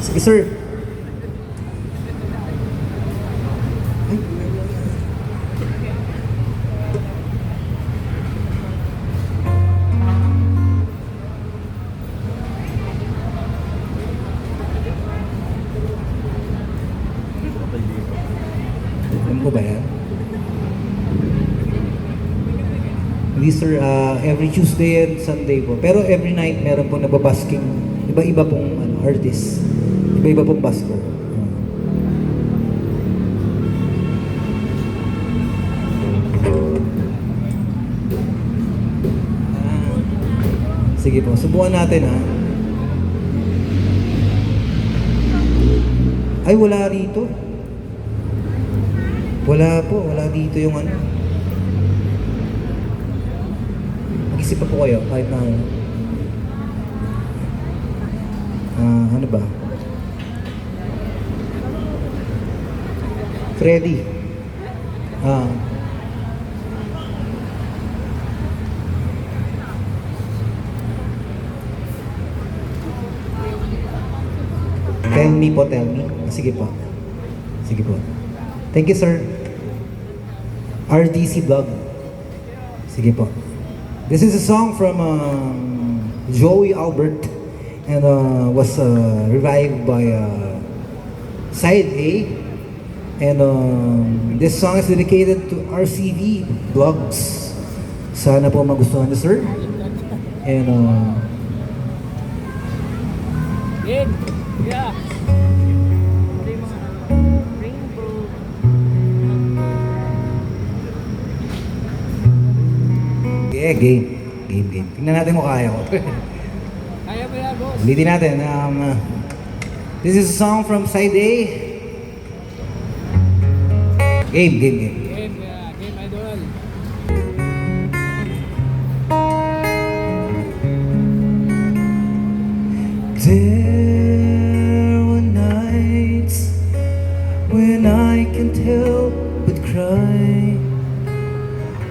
Sige, sir. Alam ko ba yan? Hindi sir, every Tuesday and Sunday po. Pero every night meron pong nababasking, iba-iba pong artist. Iba-iba pong basker. Sige po, subukan natin ha. Ay, wala rito. Wala po, wala dito yung ano. Mag-isip pa po kayo, kahit na ano ba? Freddy. Tell me po, tell me. Sige po. Sige po. Thank you, sir. RDC Vlog. Sige po. This is a song from Joey Albert and was revived by Side A. And this song is dedicated to RCV Vlogs. Sana po magustuhan niyo, sir. And yeah. yeah, game. Game. Tingnan natin kung kaya ko. Kaya ba yan, boss? Ulitin natin. This is a song from Side A. Game. Game, yeah. Game idol. There were nights when I can't help but cry,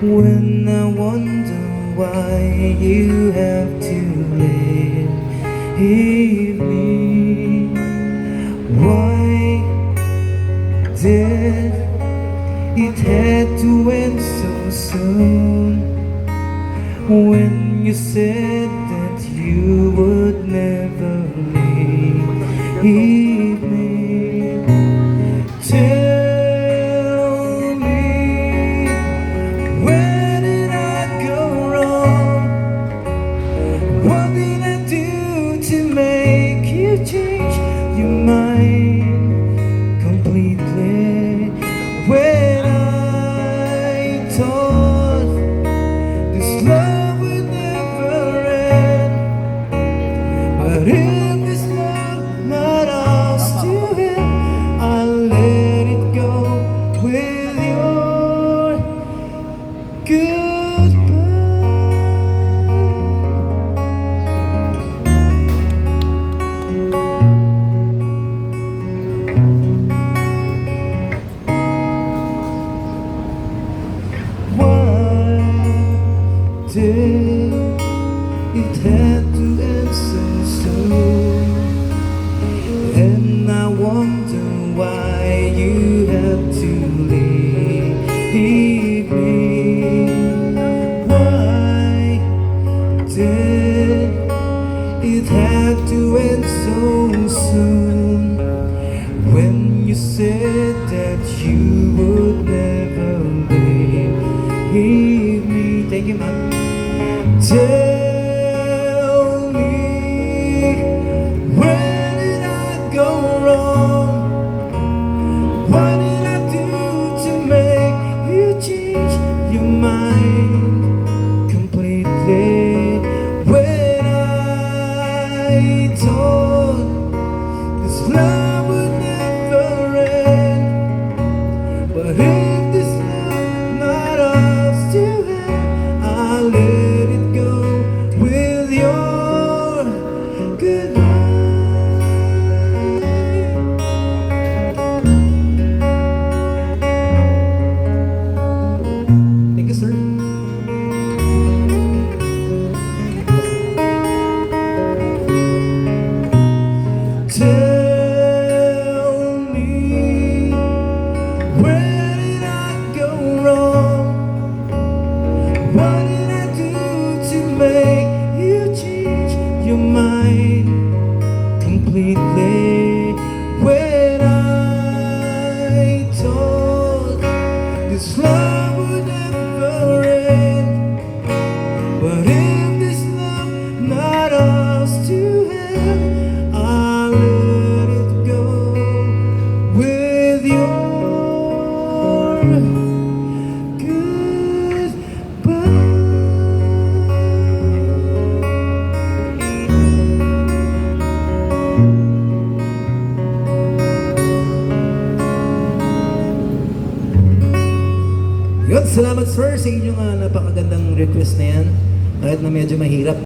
when I wonder why you have to leave me. Why did it had to end so soon? When you said that you would never leave me. Tell me, where did I go wrong? What did I do to make you change your mind completely? When I thought this love would never end, but if this love not ours to end, I'll let it go with your goodbye. Why did it have to end so soon? And I wonder why you have to leave me. Why did it have to end so soon? When you said that you would never leave me. Thank you, ma'am. Tell me, where did I go wrong? What did I do to make you change your mind completely? When I thought this love would never end, but if this love not ours to end, I'll let it go with your goodbye. Thank you, sir. Tell your mind completely. When I thought this love would never end, but if this love not ours to have, I'll let it go with your Yun, salamat sir sa inyong napakagandang request na yan. Kahit na medyo mahirap.